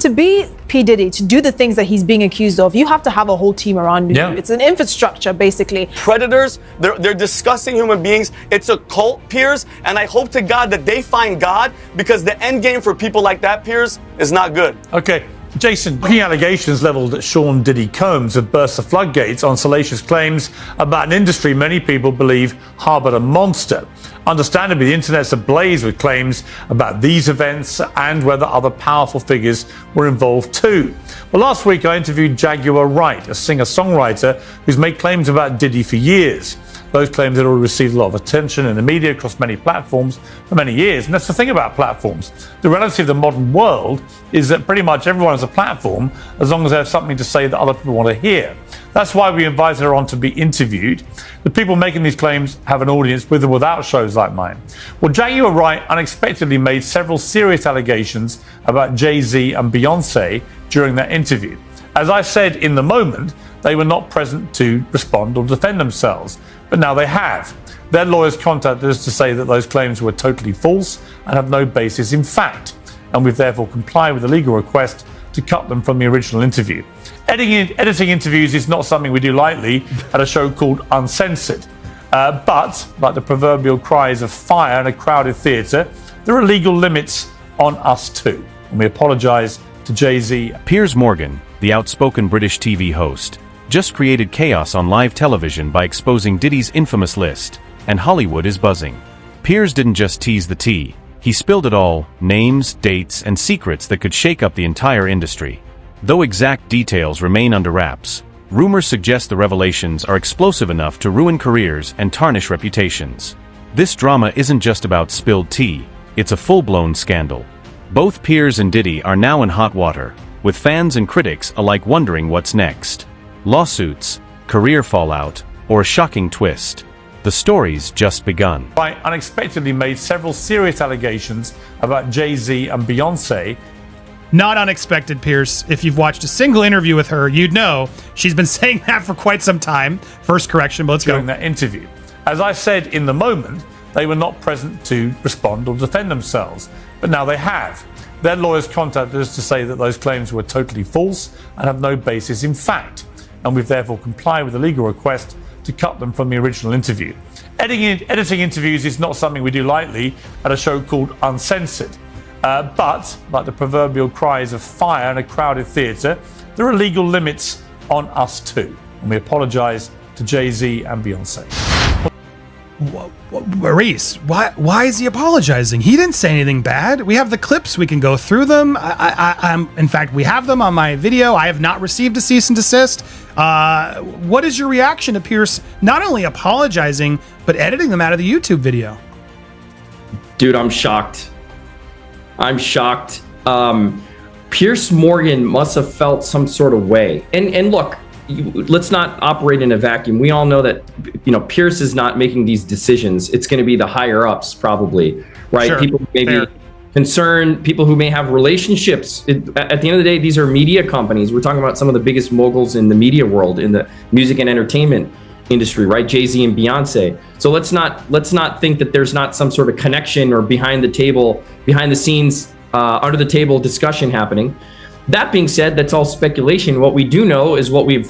to be P. Diddy, to do the things that he's being accused of, you have to have a whole team around you. It's an infrastructure, basically. Predators, they're disgusting human beings. It's a cult, Piers, and I hope to God that they find God, because the end game for people like that, Piers, is not good. Okay. Jason, the allegations levelled at Sean Diddy Combs have burst the floodgates on salacious claims about an industry many people believe harboured a monster. Understandably, the internet's ablaze with claims about these events and whether other powerful figures were involved too. Well, last week I interviewed Jaguar Wright, a singer-songwriter who's made claims about Diddy for years. Those claims had already received a lot of attention in the media across many platforms for many years. And that's the thing about platforms. The reality of the modern world is that pretty much everyone has a platform as long as they have something to say that other people want to hear. That's why we invited her on to be interviewed. The people making these claims have an audience with or without shows like mine. Well, Jaguar Wright unexpectedly made several serious allegations about Jay-Z and Beyonce during that interview. As I said in the moment, they were not present to respond or defend themselves, but now they have. Their lawyers contacted us to say that those claims were totally false and have no basis in fact, and we've therefore complied with the legal request to cut them from the original interview. Editing interviews is not something we do lightly at a show called Uncensored, but like the proverbial cries of fire in a crowded theatre, there are legal limits on us too, and we apologise to Jay-Z. Piers Morgan, the outspoken British TV host, just created chaos on live television by exposing Diddy's infamous list, and Hollywood is buzzing. Piers didn't just tease the tea, he spilled it all: names, dates, and secrets that could shake up the entire industry. Though exact details remain under wraps, rumors suggest the revelations are explosive enough to ruin careers and tarnish reputations. This drama isn't just about spilled tea, it's a full-blown scandal. Both Piers and Diddy are now in hot water, with fans and critics alike wondering what's next. Lawsuits, career fallout, or a shocking twist. The story's just begun. Wright unexpectedly made several serious allegations about Jay-Z and Beyonce. Not unexpected, Piers. If you've watched a single interview with her, you'd know she's been saying that for quite some time. First correction, but let's go. During that interview. As I said in the moment, they were not present to respond or defend themselves, but now they have. Their lawyers contacted us to say that those claims were totally false and have no basis in fact, and we've therefore complied with the legal request to cut them from the original interview. Editing interviews is not something we do lightly at a show called Uncensored, but like the proverbial cries of fire in a crowded theatre, there are legal limits on us too, and we apologise to Jay-Z and Beyonce. Maurice, why is he apologizing? He didn't say anything bad. We have the clips. We can go through them. In fact, we have them on my video. I have not received a cease and desist. What is your reaction to Piers not only apologizing, but editing them out of the YouTube video? Dude, I'm shocked. I'm shocked. Piers Morgan must have felt some sort of way. And look, let's not operate in a vacuum. We all know that, Piers is not making these decisions. It's going to be the higher ups, probably, right? Sure. People who may be concerned, people who may have relationships. At the end of the day, these are media companies. We're talking about some of the biggest moguls in the media world, in the music and entertainment industry, right? Jay-Z and Beyonce. So let's not think that there's not some sort of connection or behind the scenes, under the table discussion happening. That being said, that's all speculation. What we do know is what we've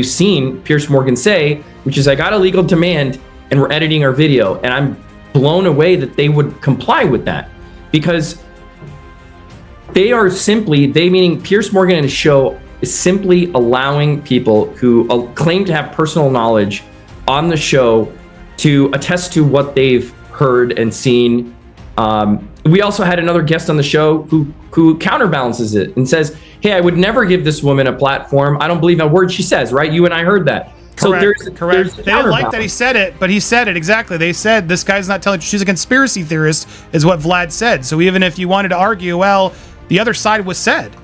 seen Piers Morgan say, which is, I got a legal demand and we're editing our video. And I'm blown away that they would comply with that, because they meaning Piers Morgan and his show is simply allowing people who claim to have personal knowledge on the show to attest to what they've heard and seen. We also had another guest on the show who counterbalances it and says, hey, I would never give this woman a platform. I don't believe a word she says, right? You and I heard that. Correct. So Correct. They didn't like that he said it, but he said it exactly. They said, this guy's not telling you, she's a conspiracy theorist, is what Vlad said. So even if you wanted to argue, well, the other side was said.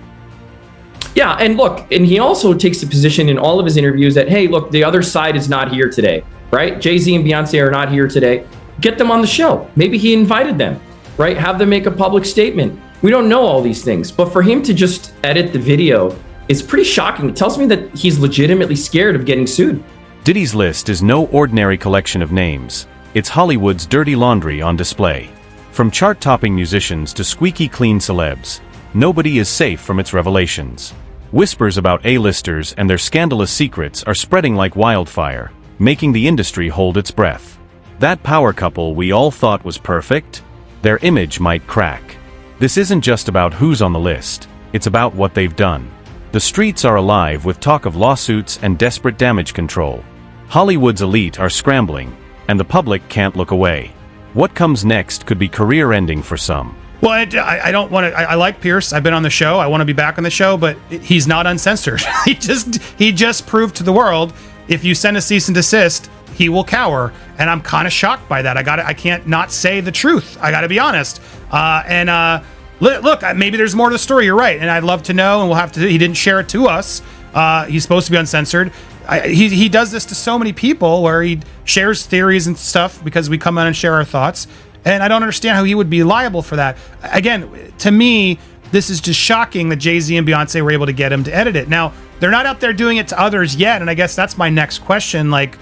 Yeah, and look, and he also takes the position in all of his interviews that, hey, look, the other side is not here today, right? Jay-Z and Beyonce are not here today. Get them on the show. Maybe he invited them, right? Have them make a public statement. We don't know all these things, but for him to just edit the video is pretty shocking. It tells me that he's legitimately scared of getting sued. Diddy's list is no ordinary collection of names. It's Hollywood's dirty laundry on display. From chart-topping musicians to squeaky clean celebs, nobody is safe from its revelations. Whispers about A-listers and their scandalous secrets are spreading like wildfire, making the industry hold its breath. That power couple we all thought was perfect? Their image might crack. This isn't just about who's on the list, it's about what they've done. The streets are alive with talk of lawsuits and desperate damage control. Hollywood's elite are scrambling, and the public can't look away. What comes next could be career-ending for some. Well, I don't want to. I like Piers. I've been on the show. I want to be back on the show, but he's not uncensored. he just proved to the world, if you send a cease and desist, he will cower. And I'm kind of shocked by that. I can't not say the truth. I got to be honest. Look, maybe there's more to the story. You're right, and I'd love to know. And we'll have to. He didn't share it to us. He's supposed to be uncensored. He does this to so many people, where he shares theories and stuff because we come on and share our thoughts. And I don't understand how he would be liable for that. Again, to me, this is just shocking that Jay-Z and Beyonce were able to get him to edit it. Now, they're not out there doing it to others yet, and I guess that's my next question. Like,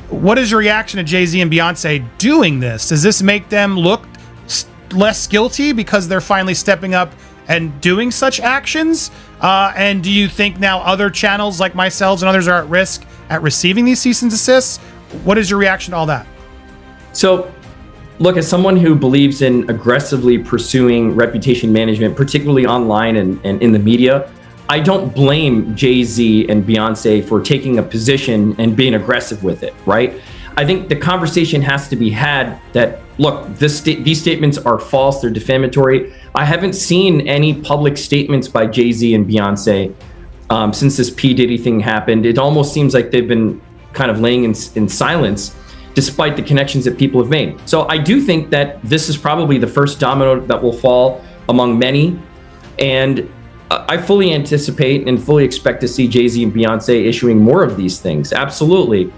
what is your reaction to Jay-Z and Beyonce doing this? Does this make them look less guilty because they're finally stepping up and doing such actions? And do you think now other channels like myself and others are at risk at receiving these cease and desists? What is your reaction to all that? So, look, as someone who believes in aggressively pursuing reputation management, particularly online and in the media, I don't blame Jay-Z and Beyonce for taking a position and being aggressive with it, right? I think the conversation has to be had that, look, these statements are false, they're defamatory. I haven't seen any public statements by Jay-Z and Beyonce since this P. Diddy thing happened. It almost seems like they've been kind of laying in silence, despite the connections that people have made. So I do think that this is probably the first domino that will fall among many. And I fully anticipate and fully expect to see Jay-Z and Beyonce issuing more of these things. Absolutely.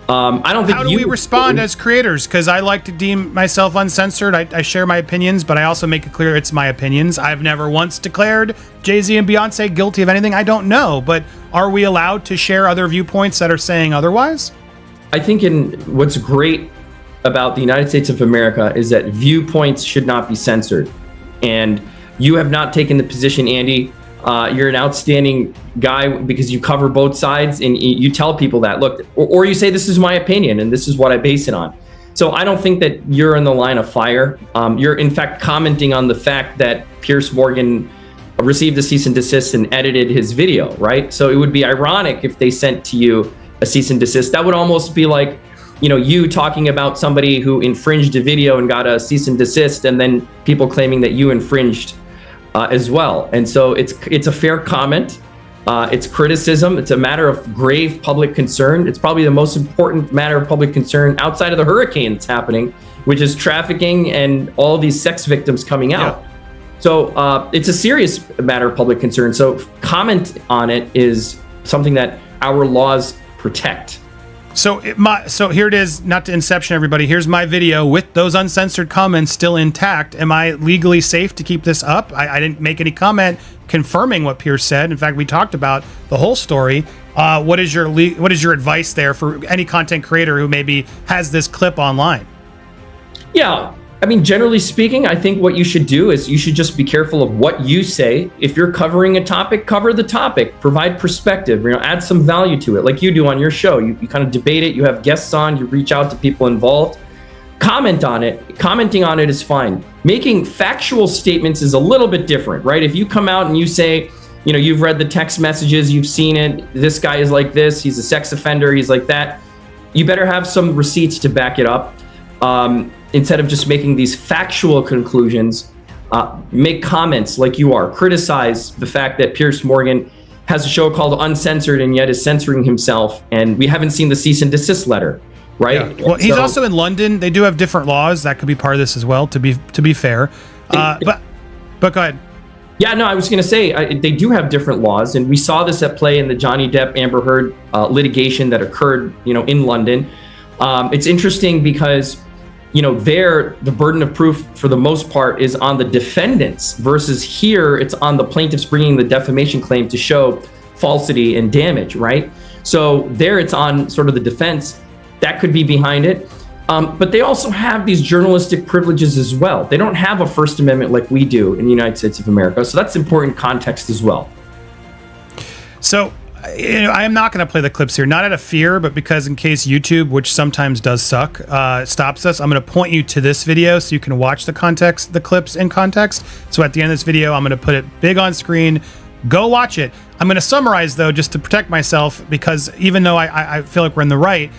I don't think. How do we respond as creators? Because I like to deem myself uncensored. I share my opinions, but I also make it clear it's my opinions. I've never once declared Jay-Z and Beyonce guilty of anything. I don't know, but are we allowed to share other viewpoints that are saying otherwise? I think what's great about the United States of America is that viewpoints should not be censored. And you have not taken the position, Andy. You're an outstanding guy because you cover both sides and you tell people that, look, or you say, this is my opinion and this is what I base it on. So I don't think that you're in the line of fire. You're in fact commenting on the fact that Piers Morgan received a cease and desist and edited his video, right? So it would be ironic if they sent to you a cease and desist. That would almost be like, you talking about somebody who infringed a video and got a cease and desist, and then people claiming that you infringed as well. And so it's a fair comment. It's criticism. It's a matter of grave public concern. It's probably the most important matter of public concern outside of the hurricane that's happening, which is trafficking and all these sex victims coming out. Yeah. So it's a serious matter of public concern. So comment on it is something that our laws protect. So here it is, not to inception everybody. Here's my video with those uncensored comments still intact. Am I legally safe to keep this up? I didn't make any comment confirming what Piers said. In fact, we talked about the whole story. What is your advice there for any content creator who maybe has this clip online? Yeah. I mean, generally speaking, I think what you should do is you should just be careful of what you say. If you're covering a topic, cover the topic, provide perspective, add some value to it like you do on your show. You kind of debate it, you have guests on, you reach out to people involved, comment on it. Commenting on it is fine. Making factual statements is a little bit different, right? If you come out and you say, you've read the text messages, you've seen it, this guy is like this, he's a sex offender, he's like that, you better have some receipts to back it up. Instead of just making these factual conclusions, make comments like you are. Criticize the fact that Piers Morgan has a show called Uncensored and yet is censoring himself, and we haven't seen the cease and desist letter, right? Yeah. Well, he's also in London. They do have different laws that could be part of this as well. To be fair, but go ahead. Yeah, no, I was going to say they do have different laws, and we saw this at play in the Johnny Depp Amber Heard litigation that occurred, in London. It's interesting because the burden of proof for the most part is on the defendants versus here it's on the plaintiffs bringing the defamation claim to show falsity and damage, right? So there it's on sort of the defense that could be behind it. But they also have these journalistic privileges as well. They don't have a First Amendment like we do in the United States of America. So that's important context as well. So, I am not going to play the clips here, not out of fear, but because in case YouTube, which sometimes does suck, stops us, I'm going to point you to this video so you can watch the clips in context. So at the end of this video, I'm going to put it big on screen. Go watch it. I'm going to summarize, though, just to protect myself, because even though I feel like we're in the right,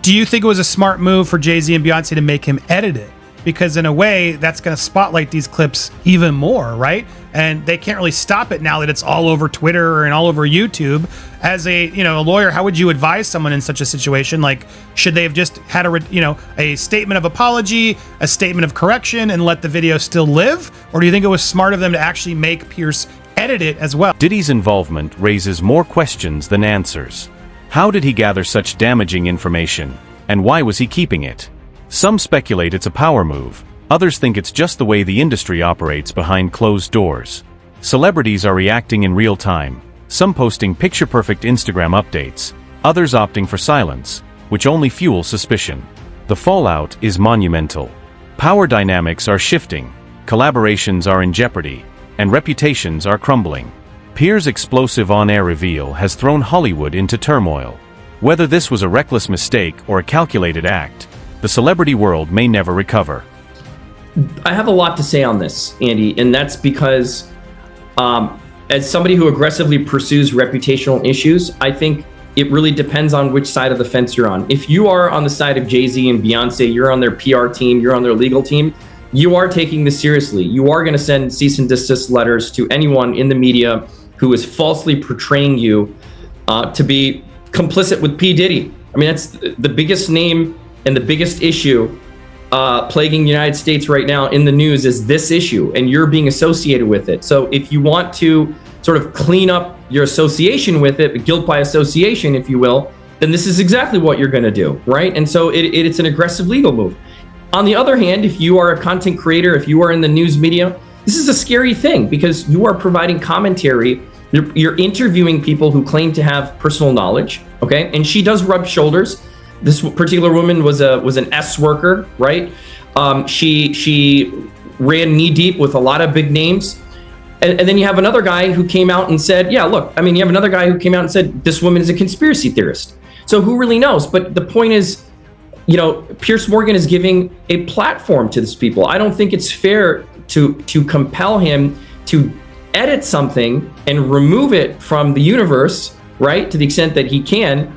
do you think it was a smart move for Jay-Z and Beyonce to make him edit it? Because in a way, that's going to spotlight these clips even more, right? And they can't really stop it now that it's all over Twitter and all over YouTube. As a lawyer, how would you advise someone in such a situation? Like, should they have just had a statement of apology, a statement of correction, and let the video still live? Or do you think it was smart of them to actually make Piers edit it as well? Diddy's involvement raises more questions than answers. How did he gather such damaging information? And why was he keeping it? Some speculate it's a power move. Others think it's just the way the industry operates behind closed doors. Celebrities are reacting in real time, some posting picture-perfect Instagram updates, others opting for silence, which only fuels suspicion. The fallout is monumental. Power dynamics are shifting, collaborations are in jeopardy, and reputations are crumbling. Piers' explosive on-air reveal has thrown Hollywood into turmoil. Whether this was a reckless mistake or a calculated act, the celebrity world may never recover. I have a lot to say on this, Andy, and that's because as somebody who aggressively pursues reputational issues, I think it really depends on which side of the fence you're on. If you are on the side of Jay-Z and Beyonce, you're on their PR team, you're on their legal team, you are taking this seriously. You are going to send cease and desist letters to anyone in the media who is falsely portraying you to be complicit with P. Diddy. I mean, that's the biggest name and the biggest issue plaguing the United States right now in the news is this issue, and you're being associated with it. So if you want to sort of clean up your association with it, guilt by association, if you will, then this is exactly what you're going to do, right? And so it's an aggressive legal move. On the other hand, if you are a content creator, if you are in the news media, this is a scary thing because you are providing commentary. You're interviewing people who claim to have personal knowledge, okay? And she does rub shoulders. This particular woman was an S worker, right? She ran knee deep with a lot of big names. And then you have another guy who came out and said, yeah, look, I mean, you have another guy who came out and said, this woman is a conspiracy theorist. So who really knows? But the point is, Piers Morgan is giving a platform to these people. I don't think it's fair to compel him to edit something and remove it from the universe, right? To the extent that he can,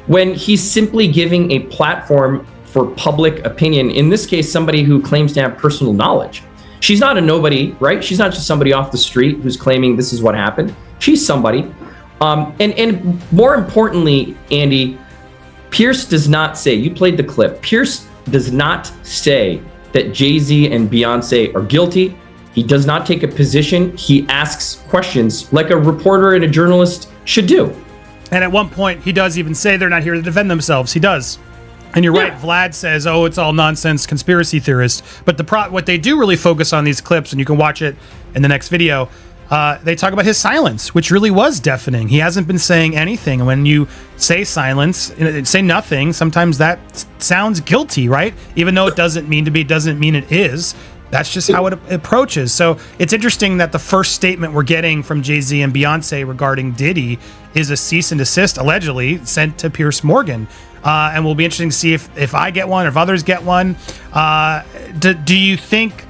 when he's simply giving a platform for public opinion. In this case, somebody who claims to have personal knowledge. She's not a nobody, right? She's not just somebody off the street who's claiming this is what happened. She's somebody. And more importantly, Andy, Piers does not say, you played the clip, Piers does not say that Jay-Z and Beyonce are guilty. He does not take a position. He asks questions like a reporter and a journalist should do. And at one point, he does even say they're not here to defend themselves. He does. And you're right, Vlad says, oh, it's all nonsense, conspiracy theorists. But what they do really focus on these clips, and you can watch it in the next video, they talk about his silence, which really was deafening. He hasn't been saying anything. And when you say silence, say nothing, sometimes that sounds guilty, right? Even though it doesn't mean to be, doesn't mean it is. That's just how it approaches. So it's interesting that the first statement we're getting from Jay-Z and Beyonce regarding Diddy is a cease and desist, allegedly, sent to Piers Morgan. And we'll be interesting to see if I get one or if others get one. Do you think,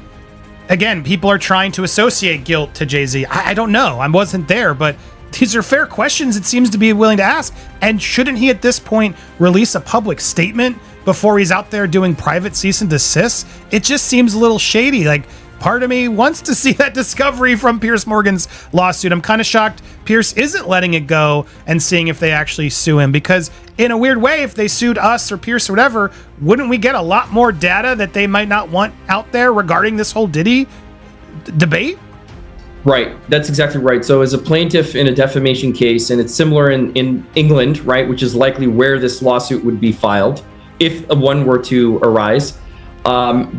again, people are trying to associate guilt to Jay-Z? I don't know. I wasn't there, but these are fair questions it seems to be willing to ask. And shouldn't he at this point release a public statement before he's out there doing private cease and desist? It just seems a little shady. Like, part of me wants to see that discovery from Piers Morgan's lawsuit. I'm kind of shocked Piers isn't letting it go and seeing if they actually sue him, because in a weird way, if they sued us or Piers or whatever, wouldn't we get a lot more data that they might not want out there regarding this whole Diddy debate? Right. That's exactly right. So as a plaintiff in a defamation case, and it's similar in England, right, which is likely where this lawsuit would be filed, if one were to arise,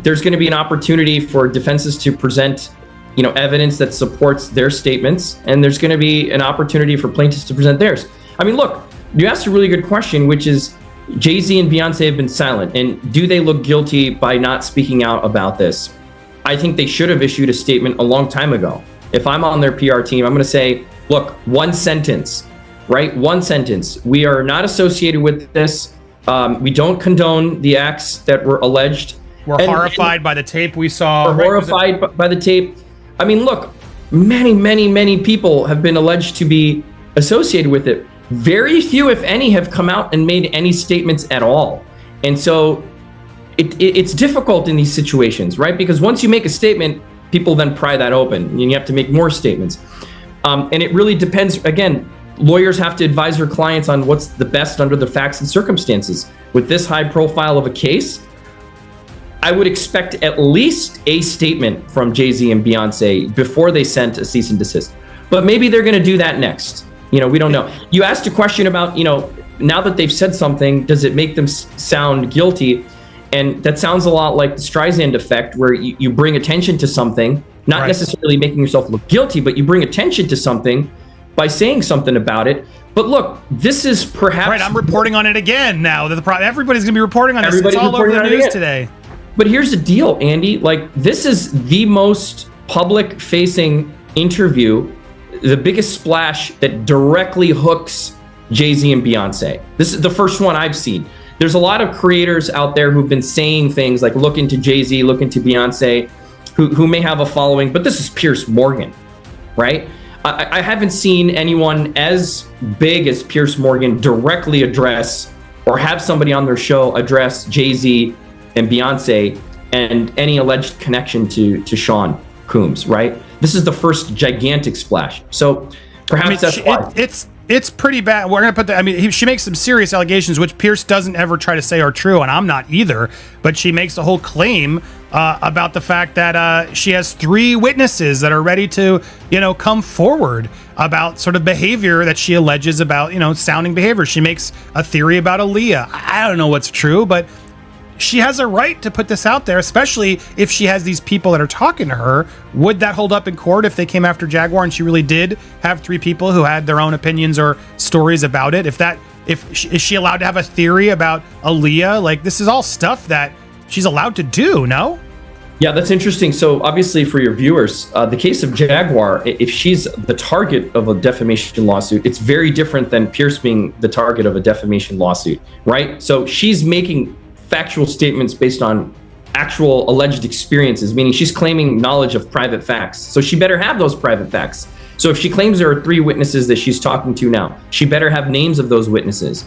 there's going to be an opportunity for defenses to present, evidence that supports their statements, and there's going to be an opportunity for plaintiffs to present theirs. I mean, look, you asked a really good question, which is, Jay-Z and Beyonce have been silent. And do they look guilty by not speaking out about this? I think they should have issued a statement a long time ago. If I'm on their PR team, I'm going to say, look, one sentence, right? One sentence. We are not associated with this. We don't condone the acts that were alleged. We're horrified by the tape we saw. We're horrified by the tape. I mean, look, many people have been alleged to be associated with it. Very few, if any, have come out and made any statements at all. And so it's difficult in these situations, right? Because once you make a statement, people then pry that open and you have to make more statements. And it really depends. Again, lawyers have to advise their clients on what's the best under the facts and circumstances. With this high profile of a case, I would expect at least a statement from Jay-Z and Beyonce before they sent a cease and desist. But maybe they're going to do that next. We don't know. You asked a question about, now that they've said something, does it make them sound guilty? And that sounds a lot like the Streisand effect, where you bring attention to something, not necessarily making yourself look guilty, but you bring attention to something by saying something about it. But look, this is perhaps... Right, I'm reporting on it again now. Everybody's going to be reporting on this. It's all over the news today. But here's the deal, Andy. This is the most public-facing interview, the biggest splash that directly hooks Jay-Z and Beyonce. This is the first one I've seen. There's a lot of creators out there who've been saying things like look into Jay-Z, look into Beyonce, who may have a following, but this is Piers Morgan, right? I haven't seen anyone as big as Piers Morgan directly address or have somebody on their show address Jay-Z and Beyonce and any alleged connection to Sean Combs, right? This is the first gigantic splash. So perhaps that's why. It's pretty bad. We're going to put that. She makes some serious allegations, which Piers doesn't ever try to say are true, and I'm not either. But she makes a whole claim about the fact that she has 3 witnesses that are ready to, come forward about sort of behavior that she alleges about, sounding behavior. She makes a theory about Aaliyah. I don't know what's true, but she has a right to put this out there, especially if she has these people that are talking to her. Would that hold up in court if they came after Jaguar and she really did have 3 people who had their own opinions or stories about it? Is she allowed to have a theory about Aaliyah? This is all stuff that she's allowed to do, no? Yeah, that's interesting. So obviously for your viewers, the case of Jaguar, if she's the target of a defamation lawsuit, it's very different than Piers being the target of a defamation lawsuit, right? So she's making factual statements based on actual alleged experiences, meaning she's claiming knowledge of private facts. So she better have those private facts. So if she claims there are 3 witnesses that she's talking to now, she better have names of those witnesses.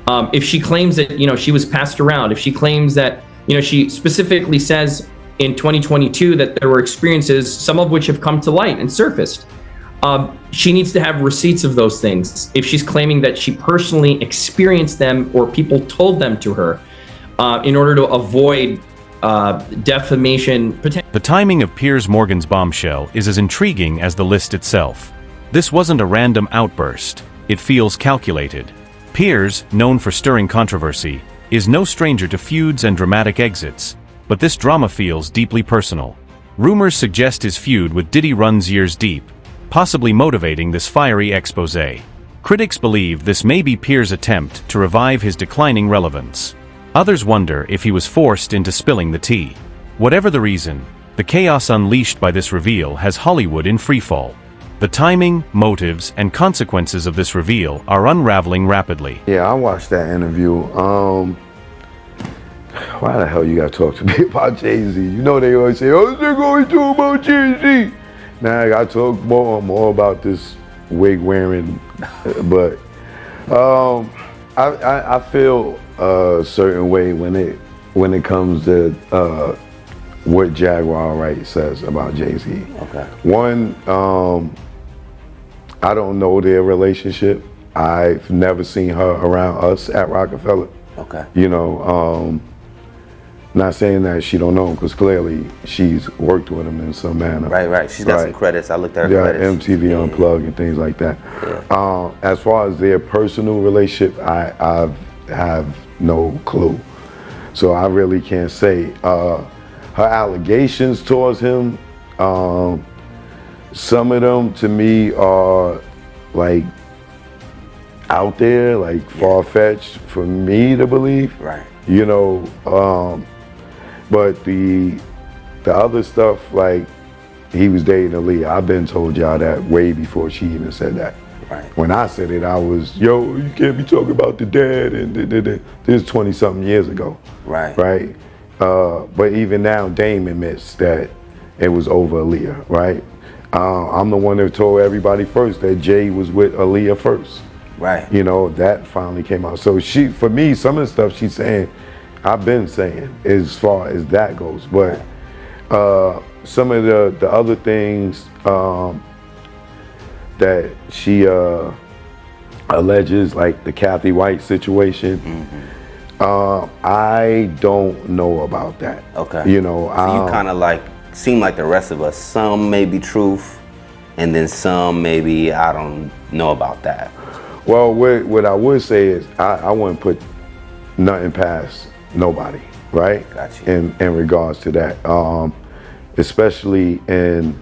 If she claims that, she was passed around, if she claims that, she specifically says in 2022 that there were experiences, some of which have come to light and surfaced, she needs to have receipts of those things. If she's claiming that she personally experienced them or people told them to her, in order to avoid defamation. The timing of Piers Morgan's bombshell is as intriguing as the list itself. This wasn't a random outburst. It feels calculated. Piers, known for stirring controversy, is no stranger to feuds and dramatic exits, but this drama feels deeply personal. Rumors suggest his feud with Diddy runs years deep, possibly motivating this fiery expose. Critics believe this may be Piers' attempt to revive his declining relevance. Others wonder if he was forced into spilling the tea. Whatever the reason, the chaos unleashed by this reveal has Hollywood in freefall. The timing, motives, and consequences of this reveal are unraveling rapidly. Yeah, I watched that interview. Why the hell you gotta talk to me about Jay-Z? They always say, oh, they're going to talk about Jay-Z. Now I gotta talk more about this wig wearing, but I feel a certain way when it comes to what Jaguar Wright says about Jay-Z. Okay. One, I don't know their relationship. I've never seen her around us at Rockefeller. Okay. Not saying that she don't know him, because clearly she's worked with him in some manner. Right. She's got some credits. I looked at her credits. MTV Unplugged and things like that. Yeah. As far as their personal relationship, I have no clue. So I really can't say. Her allegations towards him, some of them to me are like, out there, like far-fetched for me to believe. Right. You know, but the other stuff, like he was dating Aaliyah, I've been told y'all that way before she even said that. Right. When I said it, I was, yo, you can't be talking about the dad, and this is 20-something years ago. Right. Right. But even now, Dame admits that it was over Aaliyah, right? I'm the one that told everybody first that Jay was with Aaliyah first. Right. You know, that finally came out. So for me, some of the stuff she's saying, I've been saying as far as that goes. But some of the other things that she alleges, like the Kathy White situation, I don't know about that. Okay. You know, so you kind of like seem like the rest of us. Some may be truth, and then some maybe I don't know about that. Well, what I would say is I wouldn't put nothing past nobody, right? Gotcha. In regards to that, especially in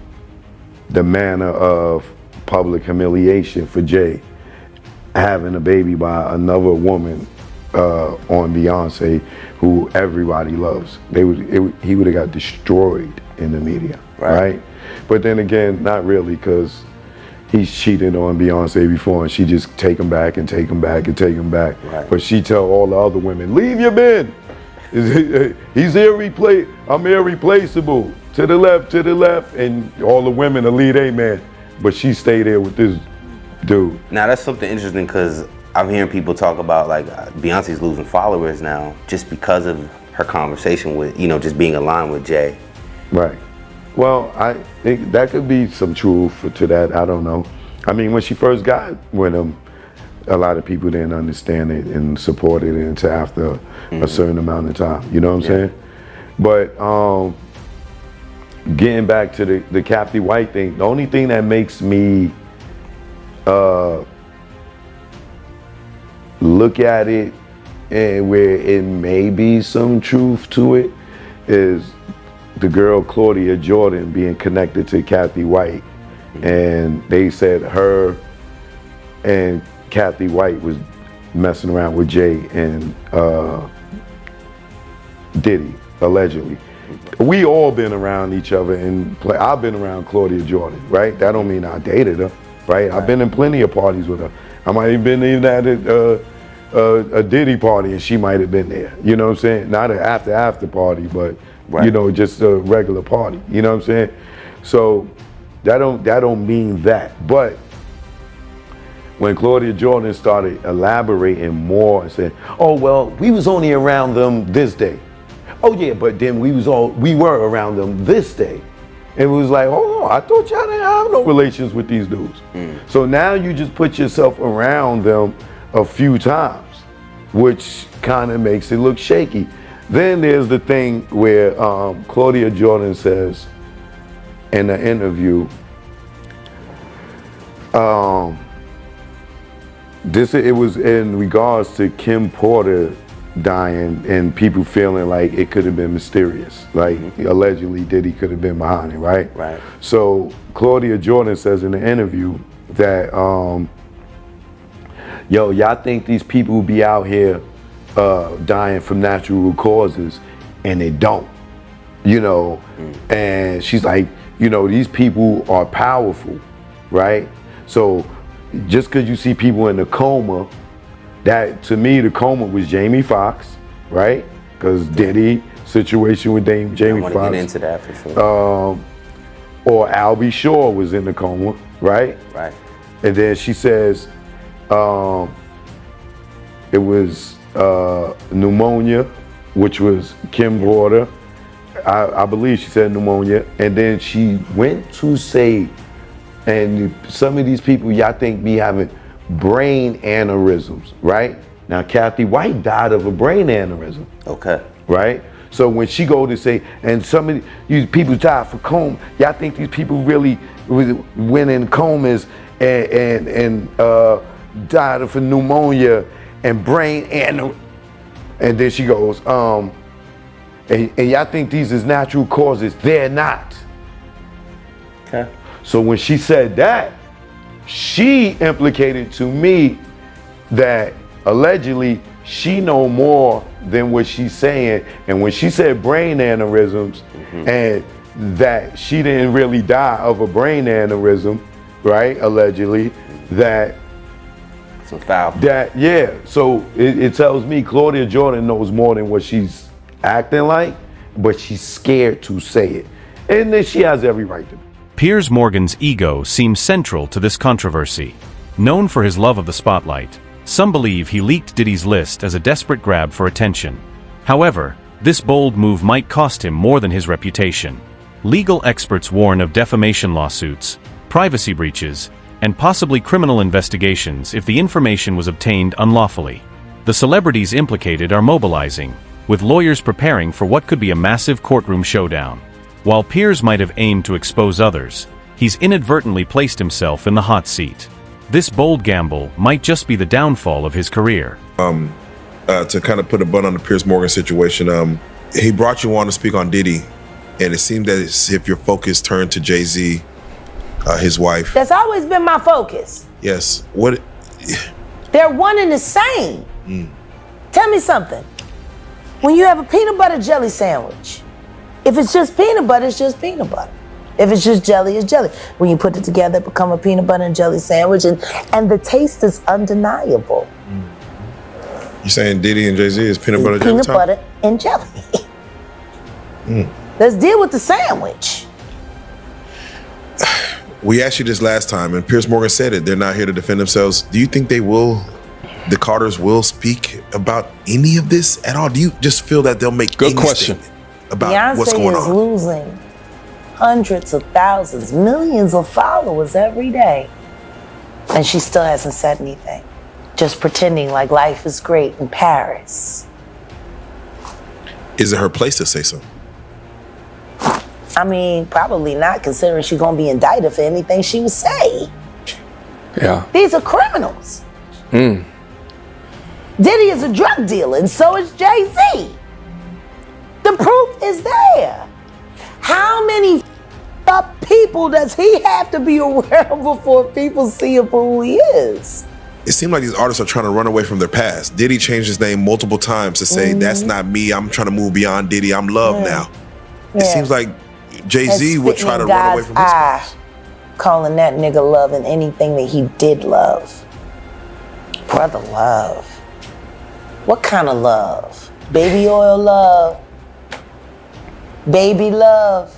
the manner of public humiliation for Jay having a baby by another woman on Beyonce, who everybody loves. He would have got destroyed in the media, right? But then again, not really, because he's cheated on Beyonce before, and she just take him back and take him back and take him back. Right. But she tell all the other women, leave your man. He's I'm irreplaceable. To the left, and all the women will leave a man. But she stay there with this dude. Now that's something interesting, because I'm hearing people talk about like Beyonce's losing followers now just because of her conversation with, you know, just being aligned with Jay. Right. Well, I think that could be some truth to that. I don't know. I mean, when she first got with him, a lot of people didn't understand it and supported it until after a certain amount of time. You know what I'm saying? But getting back to the Kathy White thing, the only thing that makes me look at it and where it may be some truth to it is the girl Claudia Jordan being connected to Kathy White. And they said her and Kathy White was messing around with Jay and Diddy, allegedly. We all been around each other and I've been around Claudia Jordan, right? That don't mean I dated her, right? I've been in plenty of parties with her. I might have been even at a Diddy party and she might have been there. You know what I'm saying? Not an after party, but you know, just a regular party. You know what I'm saying? So that don't mean that. But when Claudia Jordan started elaborating more and saying, "Oh well, we was only around them this day." Oh yeah, but then we were around them this day. And it was like, oh, I thought y'all didn't have no relations with these dudes. So now you just put yourself around them a few times, which kind of makes it look shaky. Then there's the thing where Claudia Jordan says in the interview, it was in regards to Kim Porter dying and people feeling like it could have been mysterious, like allegedly Diddy could have been behind it, right? Right. So Claudia Jordan says in the interview that, yo, y'all think these people will be out here dying from natural causes, and they don't, you know. And she's like, you know, these people are powerful, right? So just because you see people in a coma, that to me the coma was Jamie Foxx, right? Because Diddy situation with Jamie Foxx. I want to get into that for sure. Or Albie Shore was in the coma, right? Right. And then she says it was pneumonia, which was Kim Porter. I believe she said pneumonia. And then she went to say, and some of these people y'all think be having brain aneurysms, right? Now Kathy White died of a brain aneurysm. Okay. Right? So when she go to say, and some of these people died for coma, y'all think these people really went in comas and died of pneumonia and brain aneurysm. And then she goes, and y'all think these is natural causes. They're not. Okay. So when she said that, she implicated to me that allegedly she know more than what she's saying. And when she said brain aneurysms, and that she didn't really die of a brain aneurysm, right? Allegedly, that Some foul. that yeah. So it tells me Claudia Jordan knows more than what she's acting like, but she's scared to say it, and then she has every right to. Piers Morgan's ego seems central to this controversy. Known for his love of the spotlight, some believe he leaked Diddy's list as a desperate grab for attention. However, this bold move might cost him more than his reputation. Legal experts warn of defamation lawsuits, privacy breaches, and possibly criminal investigations if the information was obtained unlawfully. The celebrities implicated are mobilizing, with lawyers preparing for what could be a massive courtroom showdown. While Piers might have aimed to expose others, he's inadvertently placed himself in the hot seat. This bold gamble might just be the downfall of his career. To kind of put a bun on the Piers Morgan situation, he brought you on to speak on Diddy, and it seemed that as if your focus turned to Jay-Z, his wife. That's always been my focus. Yes. What? They're one and the same. Tell me something. When you have a peanut butter jelly sandwich, if it's just peanut butter, it's just peanut butter. If it's just jelly, it's jelly. When you put it together, it becomes a peanut butter and jelly sandwich, and the taste is undeniable. You saying Diddy and Jay-Z is peanut butter jelly? Peanut butter and jelly. Let's deal with the sandwich. We asked you this last time, and Piers Morgan said it. They're not here to defend themselves. Do you think the Carters will speak about any of this at all? Do you just feel that they'll make Good any question statement about what's going Beyonce is on? losing hundreds of thousands, millions of followers every day. And she still hasn't said anything. Just pretending like life is great in Paris. Is it her place to say something? I mean, probably not, considering she's gonna be indicted for anything she would say. Yeah. These are criminals. Diddy is a drug dealer, and so is Jay-Z. The proof is there. How many up people does he have to be aware of before people see him for who he is? It seems like these artists are trying to run away from their past. Diddy changed his name multiple times to say, that's not me, I'm trying to move beyond Diddy, I'm Love now. It seems like Jay-Z would try to run away from his past. Calling that nigga Love and anything that he did love. Brother Love. What kind of love? Baby oil love? Baby love?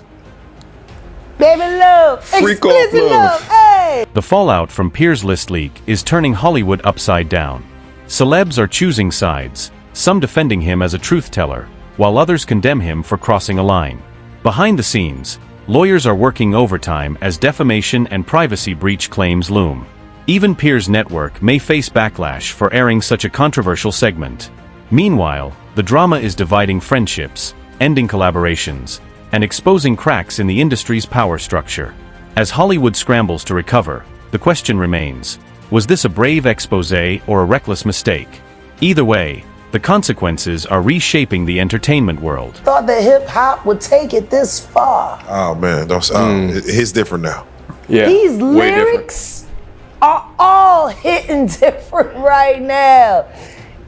Baby love? Freak off Explicit love. Hey! The fallout from Piers' list leak is turning Hollywood upside down. Celebs are choosing sides, some defending him as a truth teller, while others condemn him for crossing a line. Behind the scenes, lawyers are working overtime as defamation and privacy breach claims loom. Even Piers' network may face backlash for airing such a controversial segment. Meanwhile, the drama is dividing friendships, ending collaborations, and exposing cracks in the industry's power structure. As Hollywood scrambles to recover, the question remains, was this a brave expose or a reckless mistake? Either way, the consequences are reshaping the entertainment world. Thought that hip hop would take it this far. Oh man, it's different now. Yeah. These way different. lyrics are all hitting different right now.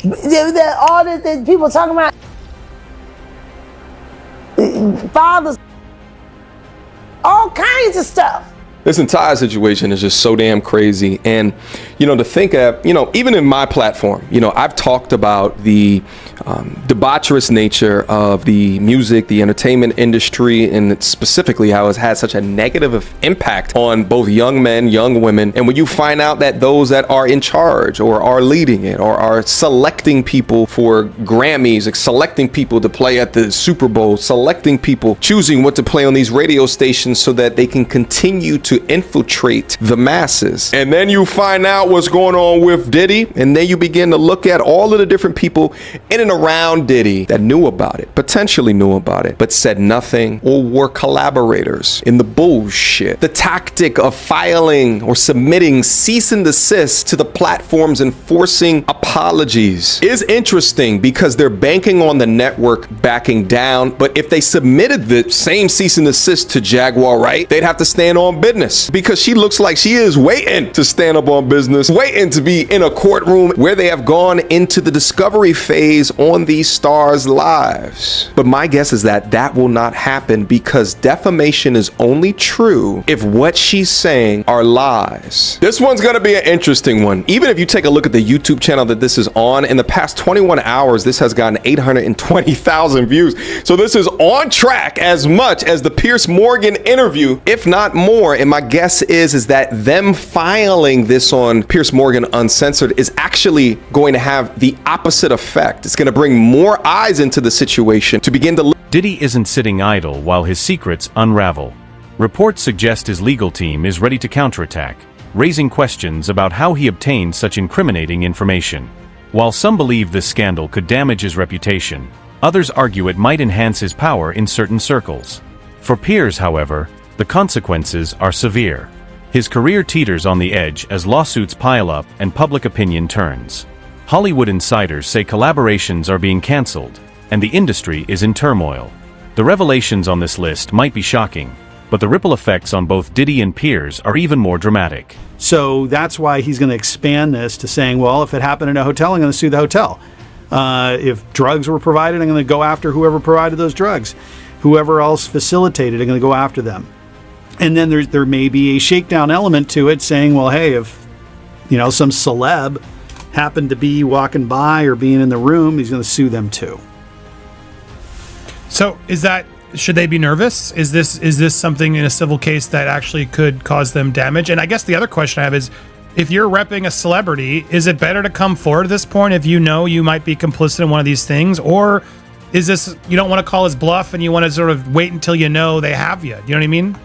All the people talking about fathers, all kinds of stuff. This entire situation is just so damn crazy. And, to think of, even in my platform, I've talked about the debaucherous nature of the music, the entertainment industry, and specifically how it's had such a negative impact on both young men, young women. And when you find out that those that are in charge or are leading it or are selecting people for Grammys, like selecting people to play at the Super Bowl, selecting people, choosing what to play on these radio stations so that they can continue to infiltrate the masses. And then you find out what's going on with Diddy, and then you begin to look at all of the different people in and around Diddy that knew about it, potentially knew about it, but said nothing or were collaborators in the bullshit. The tactic of filing or submitting cease and desist to the platforms enforcing apologies is interesting because they're banking on the network backing down. But if they submitted the same cease and desist to Jaguar Wright, they'd have to stand on business because she looks like she is waiting to stand up on business, waiting to be in a courtroom where they have gone into the discovery phase on these stars' lives. But my guess is that that will not happen because defamation is only true if what she's saying are lies. This one's going to be an interesting one. Even if you take a look at the YouTube channel that this is on, in the past 21 hours, this has gotten 820,000 views. So this is on track as much as the Piers Morgan interview, if not more. And my guess is that them filing this on Piers Morgan Uncensored is actually going to have the opposite effect. It's going to bring more eyes into the situation to begin to... Diddy isn't sitting idle while his secrets unravel. Reports suggest his legal team is ready to counterattack, raising questions about how he obtained such incriminating information. While some believe this scandal could damage his reputation, others argue it might enhance his power in certain circles. For Piers, however, the consequences are severe. His career teeters on the edge as lawsuits pile up and public opinion turns. Hollywood insiders say collaborations are being canceled, and the industry is in turmoil. The revelations on this list might be shocking, but the ripple effects on both Diddy and Piers are even more dramatic. So that's why he's going to expand this to saying, well, if it happened in a hotel, I'm going to sue the hotel. If drugs were provided, I'm going to go after whoever provided those drugs. Whoever else facilitated, I'm going to go after them. And then there may be a shakedown element to it saying, well, hey, if some celeb happened to be walking by or being in the room, he's going to sue them too. So should they be nervous? Is this something in a civil case that actually could cause them damage? And I guess the other question I have is, if you're repping a celebrity, is it better to come forward at this point if you know you might be complicit in one of these things? Or is this, you don't want to call his bluff and you want to sort of wait until you know they have you? You know what I mean?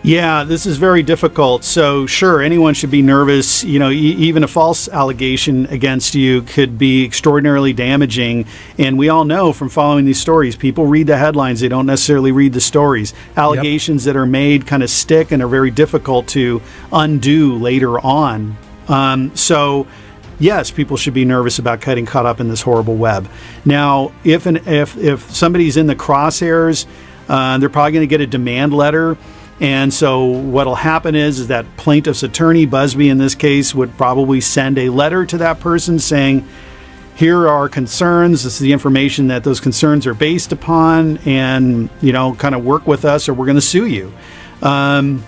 Yeah, this is very difficult. So sure, anyone should be nervous. Even a false allegation against you could be extraordinarily damaging. And we all know from following these stories, people read the headlines. They don't necessarily read the stories. Allegations that are made kind of stick and are very difficult to undo later on. So yes, people should be nervous about getting caught up in this horrible web. Now, if somebody's in the crosshairs, they're probably going to get a demand letter. And so what'll happen is that plaintiff's attorney, Busby in this case, would probably send a letter to that person saying, here are our concerns. This is the information that those concerns are based upon, and, kind of work with us or we're going to sue you. And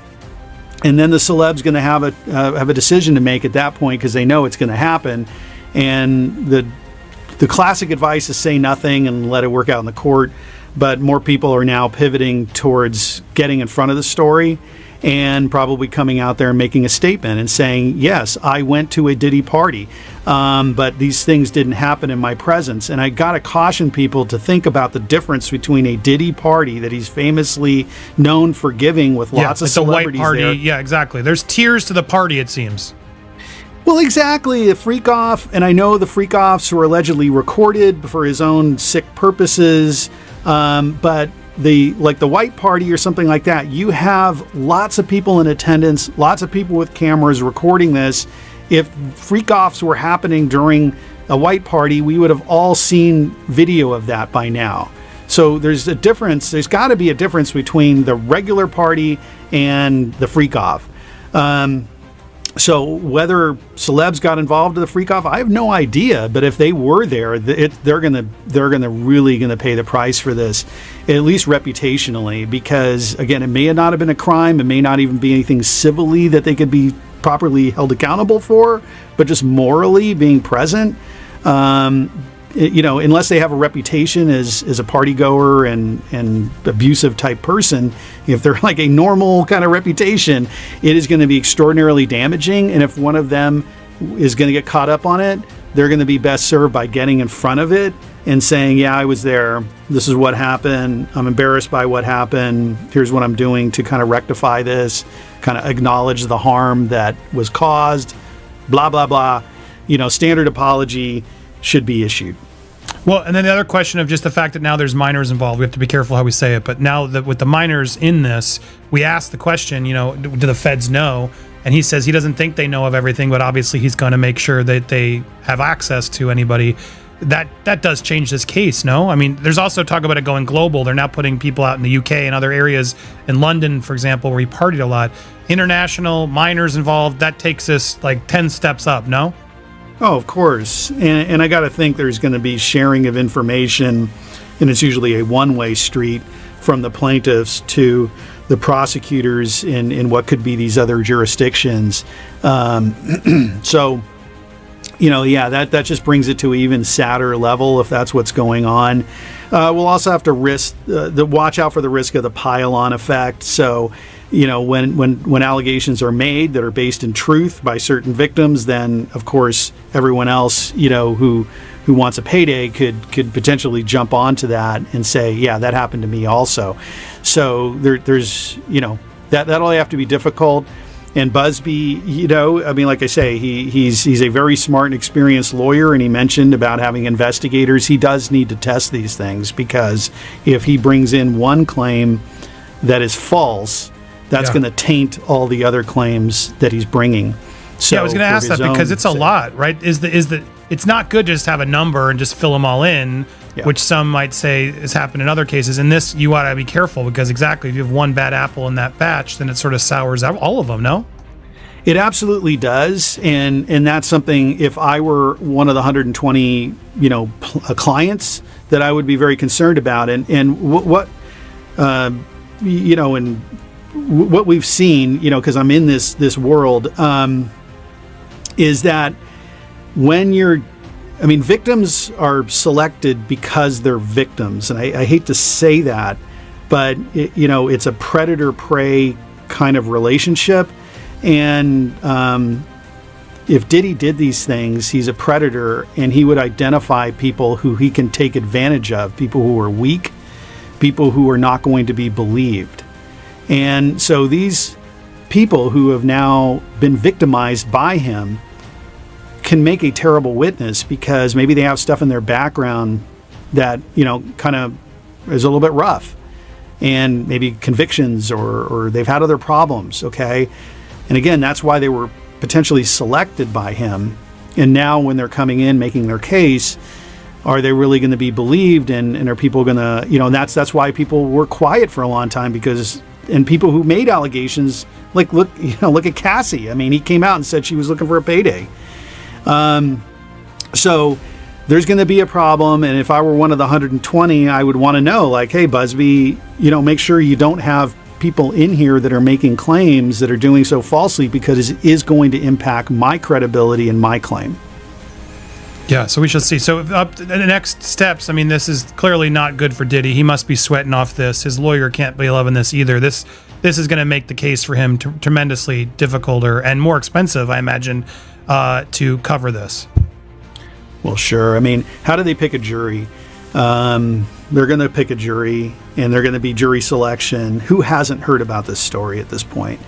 then the celeb's going to have a decision to make at that point because they know it's going to happen. And the classic advice is say nothing and let it work out in the court. But more people are now pivoting towards getting in front of the story and probably coming out there and making a statement and saying, yes, I went to a Diddy party, but these things didn't happen in my presence. And I got to caution people to think about the difference between a Diddy party that he's famously known for giving with lots of celebrities. It's a white party. There. Yeah, exactly. There's tiers to the party, it seems. Well, exactly. A freak off, and I know the freak offs were allegedly recorded for his own sick purposes. But the white party or something like that, you have lots of people in attendance, lots of people with cameras recording this. If freak offs were happening during a white party, we would have all seen video of that by now. So there's a difference. There's got to be a difference between the regular party and the freak off. So whether celebs got involved in the freak off, I have no idea. But if they were there, they're really gonna pay the price for this, at least reputationally, because again, it may not have been a crime, it may not even be anything civilly that they could be properly held accountable for, but just morally being present. Unless they have a reputation as a party goer and abusive type person, if they're like a normal kind of reputation, it is going to be extraordinarily damaging. And if one of them is going to get caught up on it, they're going to be best served by getting in front of it and saying, yeah, I was there. This is what happened. I'm embarrassed by what happened. Here's what I'm doing to kind of rectify this, kind of acknowledge the harm that was caused, blah, blah, blah. Standard apology should be issued. Well, and then the other question of just the fact that now there's minors involved, we have to be careful how we say it, but now that with the minors in this, we ask the question, do the feds know? And he says he doesn't think they know of everything, but obviously he's going to make sure that they have access to anybody. That does change this case, no? I mean, there's also talk about it going global. They're now putting people out in the UK and other areas, in London, for example, where he partied a lot. International, minors involved, that takes us like 10 steps up, no? Oh, of course. And I got to think there's going to be sharing of information, and it's usually a one-way street from the plaintiffs to the prosecutors in what could be these other jurisdictions. So, that just brings it to an even sadder level if that's what's going on. We'll also have to watch out for the risk of the pile-on effect. So, when allegations are made that are based in truth by certain victims, then of course everyone else, who wants a payday could potentially jump onto that and say, yeah, that happened to me also. So there's that'll have to be difficult. And Busby, like I say, he's a very smart and experienced lawyer, and he mentioned about having investigators. He does need to test these things, because if he brings in one claim that is false, that's going to taint all the other claims that he's bringing. So I was going to ask that because it's a lot, right? It's not good to just have a number and just fill them all in, which some might say has happened in other cases. In this, you ought to be careful, because exactly, if you have one bad apple in that batch, then it sort of sours out all of them, no? It absolutely does, and that's something, if I were one of the 120, clients, that I would be very concerned about. And what we've seen, because I'm in this world, is that when victims are selected because they're victims, and I hate to say that, but it's a predator-prey kind of relationship. And if Diddy did these things, he's a predator, and he would identify people who he can take advantage of, people who are weak, people who are not going to be believed. And so these people who have now been victimized by him can make a terrible witness, because maybe they have stuff in their background that, kind of is a little bit rough, and maybe convictions or they've had other problems, okay? And again, that's why they were potentially selected by him. And now when they're coming in making their case, are they really going to be believed? And are people going to, and that's why people were quiet for a long time, and people who made allegations, look at Cassie. I mean, he came out and said she was looking for a payday. So there's going to be a problem. And if I were one of the 120, I would want to know, like, hey, Busby, make sure you don't have people in here that are making claims that are doing so falsely, because it is going to impact my credibility and my claim. Yeah, so we shall see. So up to the next steps, this is clearly not good for Diddy. He must be sweating off this. His lawyer can't be loving this either. This is going to make the case for him tremendously difficult and more expensive, I imagine, to cover this. Well, sure. How do they pick a jury? They're going to pick a jury, and they're going to be jury selection. Who hasn't heard about this story at this point?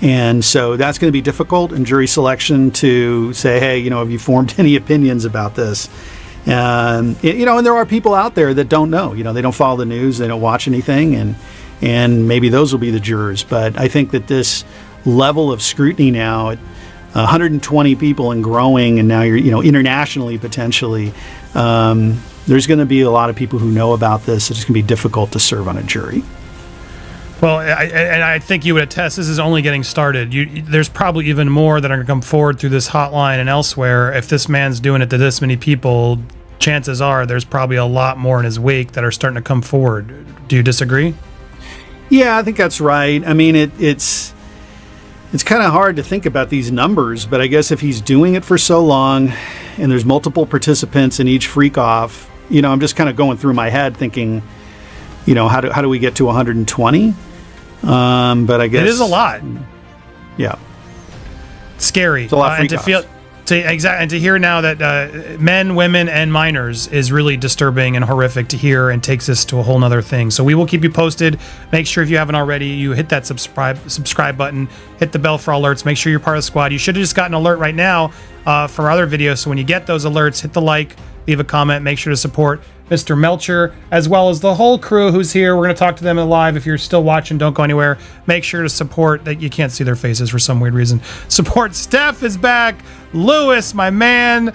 And so that's going to be difficult in jury selection to say, hey, have you formed any opinions about this? And there are people out there that don't know. They don't follow the news, they don't watch anything, and maybe those will be the jurors. But I think that this level of scrutiny now, 120 people and growing, and now you're, internationally potentially, there's going to be a lot of people who know about this. It's going to be difficult to serve on a jury. Well, I think you would attest, this is only getting started. There's probably even more that are going to come forward through this hotline and elsewhere. If this man's doing it to this many people, chances are there's probably a lot more in his wake that are starting to come forward. Do you disagree? Yeah, I think that's right. It's kind of hard to think about these numbers, but I guess if he's doing it for so long and there's multiple participants in each freak off, I'm just kind of going through my head thinking, how do we get to 120? But I guess it is a lot. Yeah, scary. It's a lot and to feel and to hear now that men, women, and minors is really disturbing and horrific to hear, and takes us to a whole nother thing. So we will keep you posted. Make sure if you haven't already, you hit that subscribe button, hit the bell for alerts. Make sure you're part of the squad. You should have just gotten an alert right now for other videos. So when you get those alerts, hit the like, leave a comment, make sure to support Mr. Melcher, as well as the whole crew who's here. We're going to talk to them live. If you're still watching, don't go anywhere. Make sure to support that. You can't see their faces for some weird reason. Support Steph is back. Lewis, my man.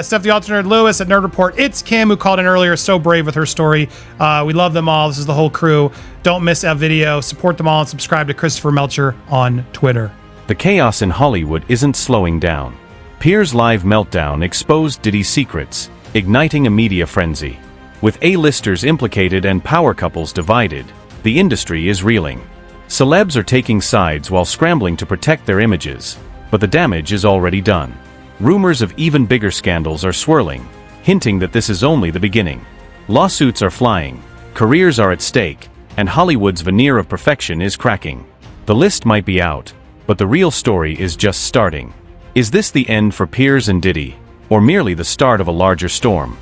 Steph the alternate. Lewis at Nerd Report. It's Kim who called in earlier. So brave with her story. We love them all. This is the whole crew. Don't miss a video. Support them all and subscribe to Christopher Melcher on Twitter. The chaos in Hollywood isn't slowing down. Piers' live meltdown exposed Diddy's secrets, igniting a media frenzy. With A-listers implicated and power couples divided, the industry is reeling. Celebs are taking sides while scrambling to protect their images, but the damage is already done. Rumors of even bigger scandals are swirling, hinting that this is only the beginning. Lawsuits are flying, careers are at stake, and Hollywood's veneer of perfection is cracking. The list might be out, but the real story is just starting. Is this the end for Piers and Diddy, or merely the start of a larger storm?